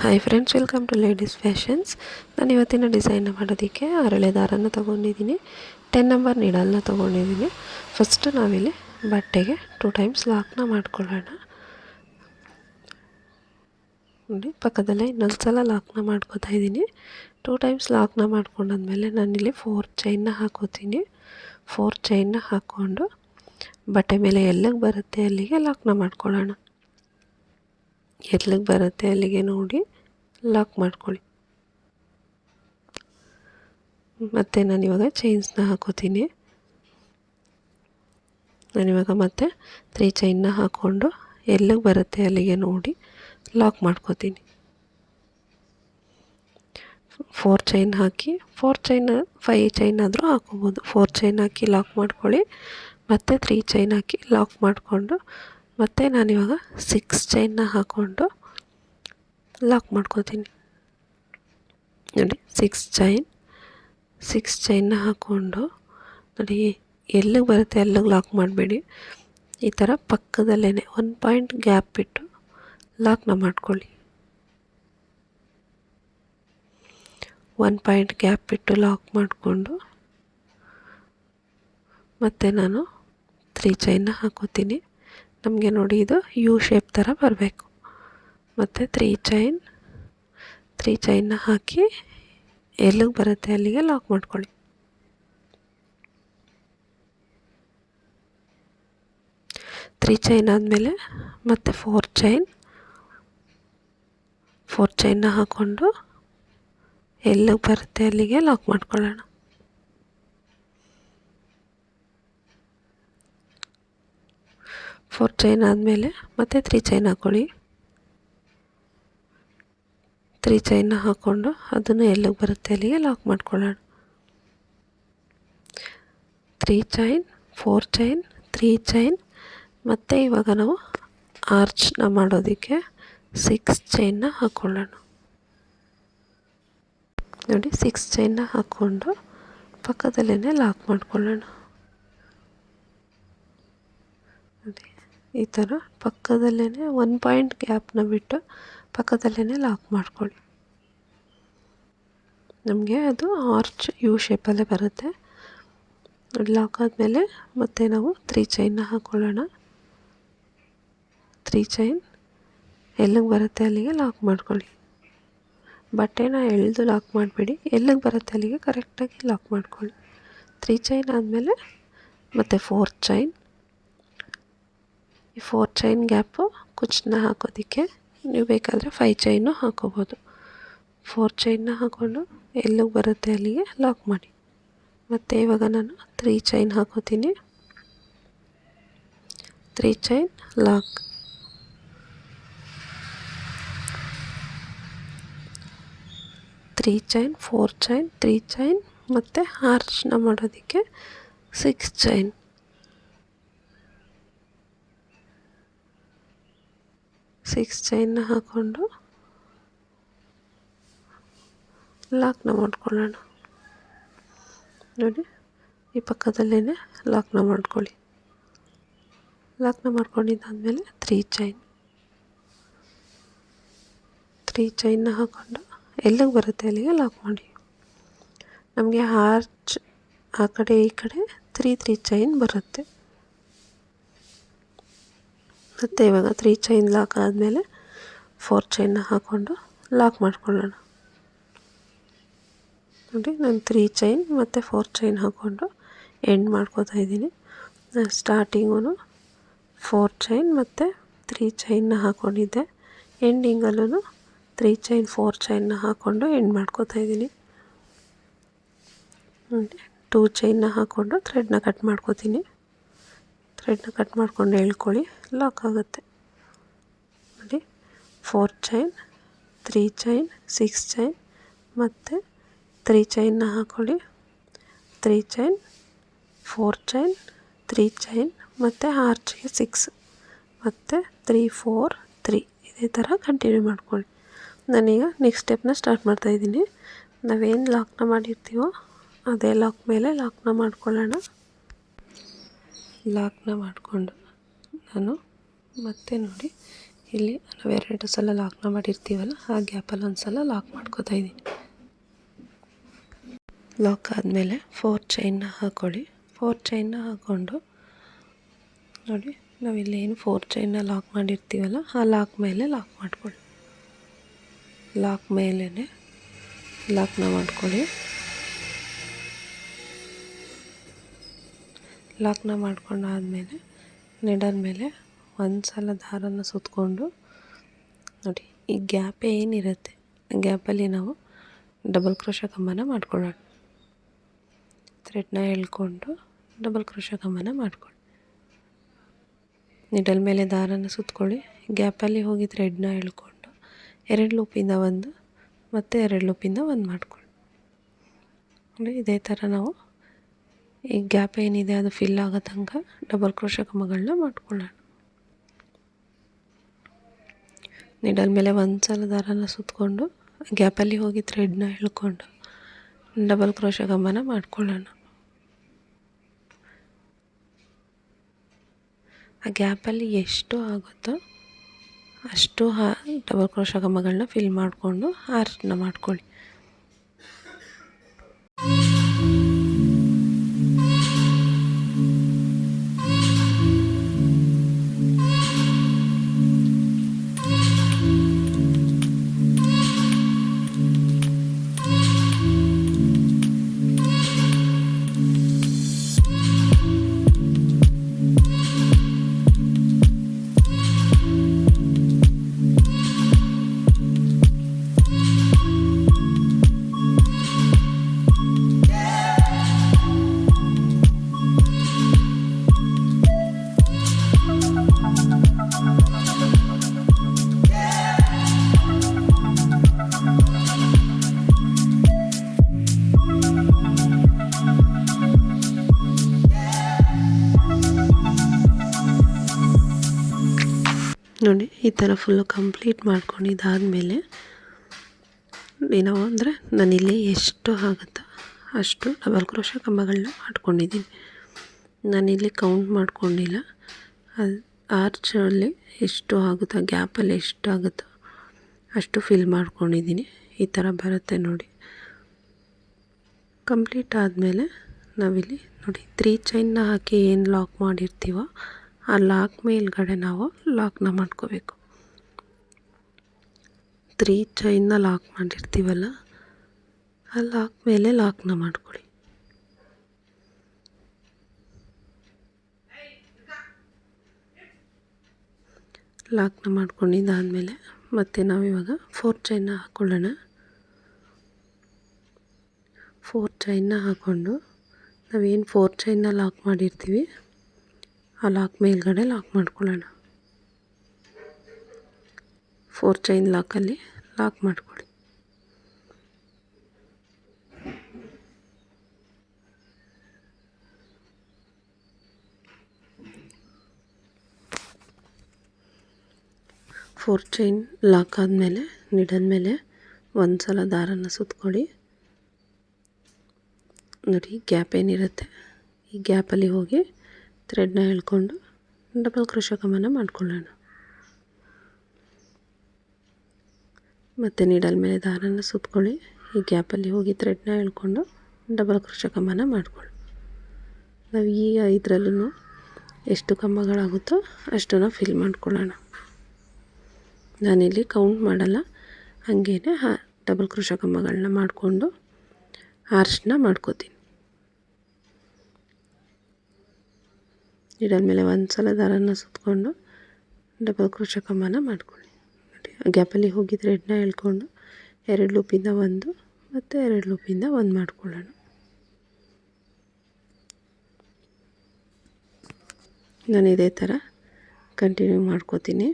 Hi friends, welcome to ladies fashions. ನಾನು ಇವತ್ತಿನ design ಮಾಡೋದಕ್ಕೆ ಅರಳೆ ದಾರನ ತೊಗೊಂಡಿದ್ದೀನಿ. 10 ನಂಬರ್ ನೀಡಲ್ನ ತೊಗೊಂಡಿದ್ದೀನಿ. ಫಸ್ಟ್ ನಾವಿಲ್ಲಿ ಬಟ್ಟೆಗೆ 2 ಟೈಮ್ಸ್ ಲಾಕ್ನ ಮಾಡ್ಕೊಳ್ಳೋಣ. ನೋಡಿ, ಪಕ್ಕದಲ್ಲೇ ಇನ್ನೊಂದು ಸಲ ಲಾಕ್ನ ಮಾಡ್ಕೋತಾ ಇದ್ದೀನಿ. 2 ಟೈಮ್ಸ್ ಲಾಕ್ನ ಮಾಡ್ಕೊಂಡಾದ್ಮೇಲೆ ನಾನಿಲ್ಲಿ 4 ಚೈನ್ನ ಹಾಕೋತೀನಿ. 4 ಚೈನ್ನ ಹಾಕ್ಕೊಂಡು ಬಟ್ಟೆ ಮೇಲೆ ಎಲ್ಲಿಗೆ ಬರುತ್ತೆ ಅಲ್ಲಿಗೆ ಲಾಕ್ನ ಮಾಡ್ಕೊಳ್ಳೋಣ. ಎಲ್ಲಿಗೆ ಬರುತ್ತೆ ಅಲ್ಲಿಗೆ ನೋಡಿ ಲಾಕ್ ಮಾಡ್ಕೊಳ್ಳಿ. ಮತ್ತು ನಾನಿವಾಗ ಚೈನ್ಸ್ನ ಹಾಕೋತೀನಿ. ನಾನಿವಾಗ ಮತ್ತೆ 3 ಚೈನ್ನ ಹಾಕ್ಕೊಂಡು ಎಲ್ಲಿಗೆ ಬರುತ್ತೆ ಅಲ್ಲಿಗೆ ನೋಡಿ ಲಾಕ್ ಮಾಡ್ಕೋತೀನಿ. 4 ಚೈನ್ ಹಾಕಿ 5 ಚೈನ್ ಆದರೂ ಹಾಕೋಬೋದು. 4 ಚೈನ್ ಹಾಕಿ ಲಾಕ್ ಮಾಡ್ಕೊಳ್ಳಿ. ಮತ್ತು 3 ಚೈನ್ ಹಾಕಿ ಲಾಕ್ ಮಾಡಿಕೊಂಡು ಮತ್ತು ನಾನಿವಾಗ 6 ಚೈನ್ನ ಹಾಕ್ಕೊಂಡು ಲಾಕ್ ಮಾಡ್ಕೋತೀನಿ. ನೋಡಿ, 6 ಚೈನ್ನ ಹಾಕ್ಕೊಂಡು ನೋಡಿ ಎಲ್ಲಿಗೆ ಬರುತ್ತೆ ಅಲ್ಲಿಗೆ ಲಾಕ್ ಮಾಡಬೇಡಿ. ಈ ಥರ ಪಕ್ಕದಲ್ಲೇ 1 ಪಾಯಿಂಟ್ ಗ್ಯಾಪ್ ಬಿಟ್ಟು ಲಾಕ್ನ ಮಾಡ್ಕೊಳ್ಳಿ. 1 ಪಾಯಿಂಟ್ ಗ್ಯಾಪ್ ಬಿಟ್ಟು ಲಾಕ್ ಮಾಡಿಕೊಂಡು ಮತ್ತು ನಾನು 3 ಚೈನ್ನ ಹಾಕೋತೀನಿ. ನಮಗೆ ನೋಡಿ ಇದು ಯು ಶೇಪ್ ಥರ ಬರಬೇಕು. ಮತ್ತು 3 ಚೈನ್ನ ಹಾಕಿ ಎಲ್ಲಿಗೆ ಬರುತ್ತೆ ಅಲ್ಲಿಗೆ ಲಾಕ್ ಮಾಡ್ಕೊಳ್ಳಿ. ತ್ರೀ ಚೈನ್ ಆದಮೇಲೆ ಮತ್ತೆ 4 ಚೈನ್ನ ಹಾಕ್ಕೊಂಡು ಎಲ್ಲಿಗೆ ಬರುತ್ತೆ ಅಲ್ಲಿಗೆ ಲಾಕ್ ಮಾಡ್ಕೊಳ್ಳೋಣ. ಫೋರ್ ಚೈನ್ ಆದಮೇಲೆ ಮತ್ತೆ 3 ಚೈನ್ ಹಾಕ್ಕೊಳ್ಳಿ. 3 ಚೈನ್ನ ಹಾಕ್ಕೊಂಡು ಅದನ್ನು ಎಲ್ಲಿಗೆ ಬರುತ್ತೆ ಅಲ್ಲಿಗೆ ಲಾಕ್ ಮಾಡ್ಕೊಳ್ಳೋಣ. 3 ಚೈನ್ 4 ಚೈನ್ 3 ಚೈನ್ ಮತ್ತು ಇವಾಗ ನಾವು ಆರ್ಚ್ನ ಮಾಡೋದಕ್ಕೆ 6 ಚೈನ್ನ ಹಾಕ್ಕೊಳ್ಳೋಣ. ನೋಡಿ, 6 ಚೈನ್ನ ಹಾಕ್ಕೊಂಡು ಪಕ್ಕದಲ್ಲೇ ಲಾಕ್ ಮಾಡ್ಕೊಳ್ಳೋಣ. ನೋಡಿ, ಈ ಥರ ಪಕ್ಕದಲ್ಲೇ 1 ಪಾಯಿಂಟ್ ಗ್ಯಾಪ್ನ ಬಿಟ್ಟು ಪಕ್ಕದಲ್ಲೇ ಲಾಕ್ ಮಾಡ್ಕೊಳ್ಳಿ. ನಮಗೆ ಅದು ಆರ್ಚ್ ಯು ಶೇಪಲ್ಲೇ ಬರುತ್ತೆ. ಲಾಕ್ ಆದಮೇಲೆ ಮತ್ತೆ ನಾವು 3 ಚೈನ್ನ ಹಾಕ್ಕೊಳ್ಳೋಣ. 3 ಚೈನ್ ಎಲ್ಲಿಗೆ ಬರುತ್ತೆ ಅಲ್ಲಿಗೆ ಲಾಕ್ ಮಾಡ್ಕೊಳ್ಳಿ. ಬಟ್ಟೆನ ಎಳೆದು ಲಾಕ್ ಮಾಡಬೇಡಿ, ಎಲ್ಲಿಗೆ ಬರುತ್ತೆ ಅಲ್ಲಿಗೆ ಕರೆಕ್ಟಾಗಿ ಲಾಕ್ ಮಾಡ್ಕೊಳ್ಳಿ. 3 ಚೈನ್ ಆದಮೇಲೆ ಮತ್ತು 4 ಚೈನ್. ಈ 4 ಚೈನ್ ಗ್ಯಾಪು ಕುಚ್ಚನ್ನ ಹಾಕೋದಕ್ಕೆ ನೀವು ಬೇಕಾದರೆ 5 ಚೈನು ಹಾಕೋಬೋದು. 4 ಚೈನ್ನ ಹಾಕ್ಕೊಂಡು ಎಲ್ಲಿಗೆ ಬರುತ್ತೆ ಅಲ್ಲಿಗೆ ಲಾಕ್ ಮಾಡಿ. ಮತ್ತು ಇವಾಗ ನಾನು 3 ಚೈನ್ ಹಾಕೋತೀನಿ. 3 chain lock. 3 chain 4 chain 3 chain ಮತ್ತು ಆರ್ಚ್ನ ಮಾಡೋದಕ್ಕೆ 6 ಚೈನ್. 6 ಚೈನ್ನ ಹಾಕ್ಕೊಂಡು ಲಾಕ್ನ ಮಾಡ್ಕೊಳ್ಳೋಣ. ನೋಡಿ, ಈ ಪಕ್ಕದಲ್ಲೇ ಲಾಕ್ನ ಮಾಡ್ಕೊಳ್ಳಿ. ಲಾಕ್ನ ಮಾಡ್ಕೊಂಡಿದ್ದಾದಮೇಲೆ 3 ಚೈನ್ನ ಹಾಕ್ಕೊಂಡು ಎಲ್ಲಿಗೆ ಬರುತ್ತೆ ಅಲ್ಲಿಗೆ ಲಾಕ್ ಮಾಡಿ. ನಮಗೆ ಆರ್ಚ್ ಆ ಕಡೆ ಈ ಕಡೆ 3 ಚೈನ್ ಬರುತ್ತೆ. ಮತ್ತು ಇವಾಗ 3 ಚೈನ್ ಲಾಕ್ ಆದಮೇಲೆ 4 ಚೈನ್ನ ಹಾಕ್ಕೊಂಡು ಲಾಕ್ ಮಾಡ್ಕೊಳ್ಳೋಣ. ನೋಡಿ, ನಾನು 3 ಚೈನ್ ಮತ್ತು 4 ಚೈನ್ ಹಾಕ್ಕೊಂಡು ಎಂಡ್ ಮಾಡ್ಕೋತಾ ಇದ್ದೀನಿ. ಸ್ಟಾರ್ಟಿಂಗೂ 4 ಚೈನ್ ಮತ್ತು 3 ಚೈನ್ನ ಹಾಕ್ಕೊಂಡಿದ್ದೆ. ಎಂಡಿಂಗಲ್ಲೂ 3 ಚೈನ್ 4 ಚೈನ್ನ ಹಾಕ್ಕೊಂಡು ಎಂಡ್ ಮಾಡ್ಕೋತಾ ಇದ್ದೀನಿ. ನೋಡಿ, 2 ಚೈನ್ನ ಹಾಕ್ಕೊಂಡು ಥ್ರೆಡ್ನ ಕಟ್ ಮಾಡ್ಕೋತೀನಿ. ಥ್ರೆಡ್ನ ಕಟ್ ಮಾಡ್ಕೊಂಡು ಎಳ್ಕೊಳ್ಳಿ, ಲಾಕ್ ಆಗುತ್ತೆ. ನೋಡಿ, 4 ಚೈನ್ 3 ಚೈನ್ 6 ಚೈನ್ ಮತ್ತು 3 ಚೈನ್ನ ಹಾಕ್ಕೊಳ್ಳಿ. 3 ಚೈನ್ 4 ಚೈನ್ 3 ಚೈನ್ ಮತ್ತು ಆರ್ಚ್ಗೆ 6 ಮತ್ತು 3 4 3 ಇದೇ ಥರ ಕಂಟಿನ್ಯೂ ಮಾಡ್ಕೊಳ್ಳಿ. ನಾನೀಗ ನೆಕ್ಸ್ಟ್ ಸ್ಟೆಪ್ನ ಸ್ಟಾರ್ಟ್ ಮಾಡ್ತಾಯಿದ್ದೀನಿ. ನಾವೇನು ಲಾಕ್ನ ಮಾಡಿರ್ತೀವೋ ಅದೇ ಲಾಕ್ ಮೇಲೆ ಲಾಕ್ನ ಮಾಡ್ಕೊಳ್ಳೋಣ. ಲಾಕ್ನ ಮಾಡಿಕೊಂಡು ನಾನು ಮತ್ತೆ ನೋಡಿ ಇಲ್ಲಿ ನಾವು 2 ಸಲ ಲಾಕ್ನ ಮಾಡಿರ್ತೀವಲ್ಲ ಆ ಗ್ಯಾಪಲ್ಲಿ ಒಂದು ಸಲ ಲಾಕ್ ಮಾಡ್ಕೋತಾ ಇದ್ದೀನಿ. ಲಾಕ್ ಆದಮೇಲೆ 4 ಚೈನ್ನ ಹಾಕ್ಕೊಳ್ಳಿ. 4 ಚೈನ್ನ ಹಾಕ್ಕೊಂಡು ನೋಡಿ, ನಾವಿಲ್ಲಿ ಏನು 4 ಚೈನ್ನ ಲಾಕ್ ಮಾಡಿರ್ತೀವಲ್ಲ ಆ ಲಾಕ್ ಮೇಲೆ ಲಾಕ್ ಮಾಡ್ಕೊಳ್ಳಿ. ಲಾಕ್ ಮೇಲೇ ಲಾಕ್ನ ಮಾಡ್ಕೊಳ್ಳಿ. ಲಾಕ್ನ ಮಾಡ್ಕೊಂಡಾದಮೇಲೆ ನೀಡಲ್ ಮೇಲೆ ಒಂದು ಸಲ ದಾರನ ಸುತ್ತಕೊಂಡು ನೋಡಿ, ಈ ಗ್ಯಾಪ್ ಏನಿರುತ್ತೆ ಗ್ಯಾಪಲ್ಲಿ ನಾವು ಡಬಲ್ ಕ್ರೋಶೆ ಕಂಬನ ಮಾಡ್ಕೊಳ್ಳೋಣ. ಥ್ರೆಡ್ನ ಎಳ್ಕೊಂಡು ಡಬಲ್ ಕ್ರೋಶೆ ಕಂಬನ ಮಾಡ್ಕೊಳ್ಳಿ. ನೀಡಲ್ ಮೇಲೆ ದಾರನ ಸುತ್ತಕೊಳ್ಳಿ. ಗ್ಯಾಪಲ್ಲಿ ಹೋಗಿ ಥ್ರೆಡ್ನ ಎಳ್ಕೊಂಡು 2 ಲೂಪಿಂದ ಒಂದು ಮತ್ತು 2 ಲೂಪಿಂದ ಒಂದು ಮಾಡ್ಕೊಳ್ಳಿ. ನೋಡಿ, ಇದೇ ಥರ ನಾವು ಈ ಗ್ಯಾಪ್ ಏನಿದೆ ಅದು ಫಿಲ್ ಆಗೋ ತನಕ ಡಬಲ್ ಕ್ರೋಶೆ ಕಂಬಗಳನ್ನ ಮಾಡ್ಕೊಳ್ಳೋಣ. ನೀಡಲ್ ಮೇಲೆ ಒಂದು ಸಲ ದಾರನ ಸುತ್ತಕೊಂಡು ಗ್ಯಾಪಲ್ಲಿ ಹೋಗಿ ಥ್ರೆಡ್ನ ಎಳ್ಕೊಂಡು ಡಬಲ್ ಕ್ರೋಶೆ ಕಂಬನ ಮಾಡ್ಕೊಳ್ಳೋಣ. ಆ ಗ್ಯಾಪಲ್ಲಿ ಎಷ್ಟು ಆಗುತ್ತೋ ಅಷ್ಟು ಡಬಲ್ ಕ್ರೋಶೆ ಕಂಬಗಳನ್ನ ಫಿಲ್ ಮಾಡಿಕೊಂಡು ಆರ್ಚ್ನ ಮಾಡ್ಕೊಳ್ಳಿ. ನೋಡಿ, ಈ ಥರ ಫುಲ್ಲು ಕಂಪ್ಲೀಟ್ ಮಾಡ್ಕೊಂಡಿದ್ದಾದಮೇಲೆ ನಾವು ಅಂದರೆ ನಾನಿಲ್ಲಿ ಎಷ್ಟು ಆಗುತ್ತೋ ಅಷ್ಟು ಡಬಲ್ ಕ್ರೋಶೆ ಕಂಬಗಳನ್ನ ಮಾಡ್ಕೊಂಡಿದ್ದೀನಿ. ನಾನಿಲ್ಲಿ ಕೌಂಟ್ ಮಾಡ್ಕೊಂಡಿಲ್ಲ. ಅದು ಆರ್ಚಲ್ಲಿ ಎಷ್ಟು ಆಗುತ್ತೋ ಗ್ಯಾಪಲ್ಲಿ ಎಷ್ಟು ಆಗುತ್ತೋ ಅಷ್ಟು ಫಿಲ್ ಮಾಡ್ಕೊಂಡಿದ್ದೀನಿ. ಈ ಥರ ಬರುತ್ತೆ ನೋಡಿ. ಕಂಪ್ಲೀಟ್ ಆದಮೇಲೆ ನಾವಿಲ್ಲಿ ನೋಡಿ 3 ಚೈನ್ನ ಹಾಕಿ ಏನು ಲಾಕ್ ಮಾಡಿರ್ತೀವೋ ಆ ಲಾಕ್ ಮೇಲ್ಗಡೆ ನಾವು ಲಾಕ್ನ ಮಾಡ್ಕೋಬೇಕು. 3 ಚೈನ್ನ ಲಾಕ್ ಮಾಡಿರ್ತೀವಲ್ಲ ಆ ಲಾಕ್ ಮೇಲೆ ಲಾಕ್ನ ಮಾಡ್ಕೊಳ್ಳಿ. ಲಾಕ್ನ ಮಾಡ್ಕೊಂಡಿದ್ದಾದಮೇಲೆ ಮತ್ತೆ ನಾವಿವಾಗ 4 ಚೈನ್ನ ಹಾಕ್ಕೊಳ್ಳೋಣ. 4 ಚೈನ್ನ ಹಾಕ್ಕೊಂಡು ನಾವೇನು 4 ಚೈನ್ನ ಲಾಕ್ ಮಾಡಿರ್ತೀವಿ ಆ ಲಾಕ್ ಮೇಲ್ಗಡೆ ಲಾಕ್ ಮಾಡ್ಕೊಳ್ಳೋಣ. 4 ಚೈನ್ ಲಾಕಲ್ಲಿ ಲಾಕ್ ಮಾಡ್ಕೊಳ್ಳಿ. ಫೋರ್ ಚೈನ್ ಲಾಕ್ ಆದಮೇಲೆ ನೀಡಲ್ ಮೇಲೆ ಒಂದು ಸಲ ದಾರನ ಸುತ್ತಕೊಳ್ಳಿ. ನೋಡಿ, ಗ್ಯಾಪ್ ಏನಿರುತ್ತೆ ಈ ಗ್ಯಾಪಲ್ಲಿ ಹೋಗಿ ಥ್ರೆಡ್ನ ಎಳ್ಕೊಂಡು ಡಬಲ್ ಕ್ರೋಶೆ ಕಂಬನ ಮಾಡ್ಕೊಳ್ಳೋಣ. ಮತ್ತು ನೀಡಲ್ ಮೇಲೆ ದಾರನ ಸುತ್ತಕೊಳ್ಳಿ. ಈ ಗ್ಯಾಪಲ್ಲಿ ಹೋಗಿ ಥ್ರೆಡ್ನ ಎಳ್ಕೊಂಡು ಡಬಲ್ ಕ್ರೋಶೆ ಕಂಬನ ಮಾಡ್ಕೊಳ್ಳಿ. ನಾವು ಈ 5ರಲ್ಲೂ ಎಷ್ಟು ಕಂಬಗಳಾಗುತ್ತೋ ಅಷ್ಟನ್ನು ಫಿಲ್ ಮಾಡ್ಕೊಳ್ಳೋಣ. ನಾನಿಲ್ಲಿ ಕೌಂಟ್ ಮಾಡಲ್ಲ, ಹಾಗೇ ಡಬಲ್ ಕ್ರೋಶೆ ಕಂಬಗಳನ್ನ ಮಾಡಿಕೊಂಡು ಆರ್ಚ್ನ ಮಾಡ್ಕೋತೀನಿ. ನೀಡಲ್ ಮೇಲೆ ಒಂದು ಸಲ ದಾರನ ಸುತ್ತಕೊಂಡು ಡಬಲ್ ಕ್ರೋಶೆ ಕಂಬನ ಮಾಡ್ಕೊಳ್ಳಿ. ನೋಡಿ, ಗ್ಯಾಪಲ್ಲಿ ಹೋಗಿ ಥ್ರೆಡ್ನ ಎಳ್ಕೊಂಡು 2 ಲೂಪಿಂದ ಒಂದು ಮತ್ತು 2 ಲೂಪಿಂದ ಒಂದು ಮಾಡ್ಕೊಳ್ಳೋಣ. ನಾನು ಇದೇ ಥರ ಕಂಟಿನ್ಯೂ ಮಾಡ್ಕೋತೀನಿ.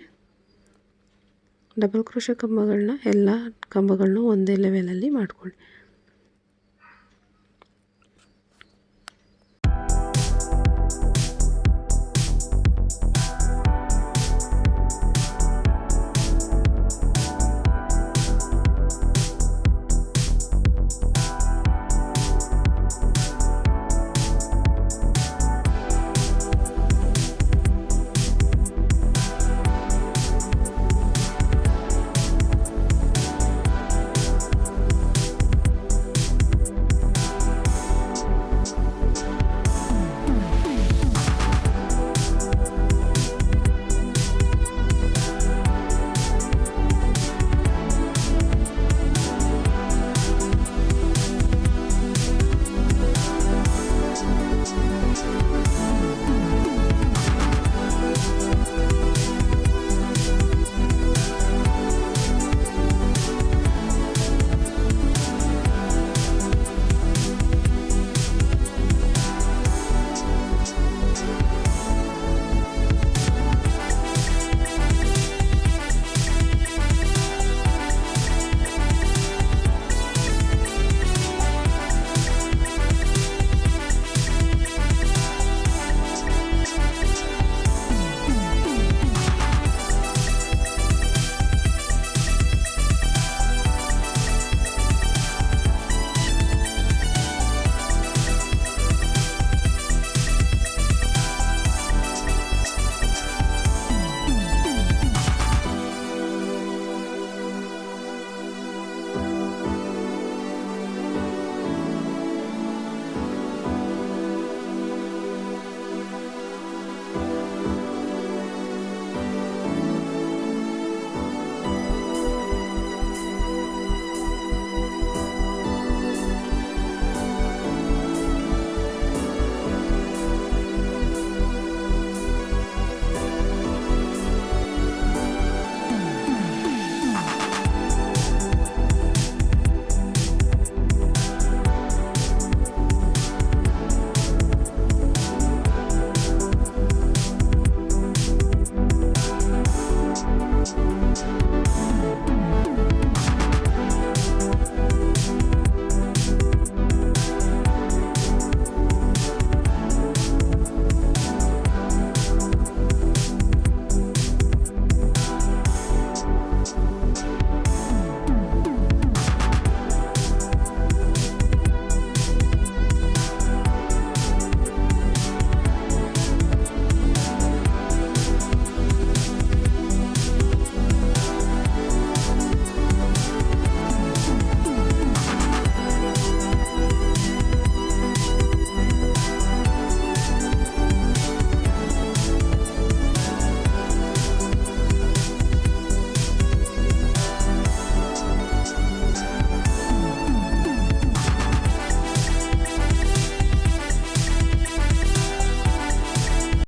ಡಬಲ್ ಕ್ರೋಶೆ ಕಂಬಗಳನ್ನ ಎಲ್ಲ ಕಂಬಗಳನ್ನೂ ಒಂದೇ ಲೆವೆಲಲ್ಲಿ ಮಾಡ್ಕೊಳ್ಳಿ.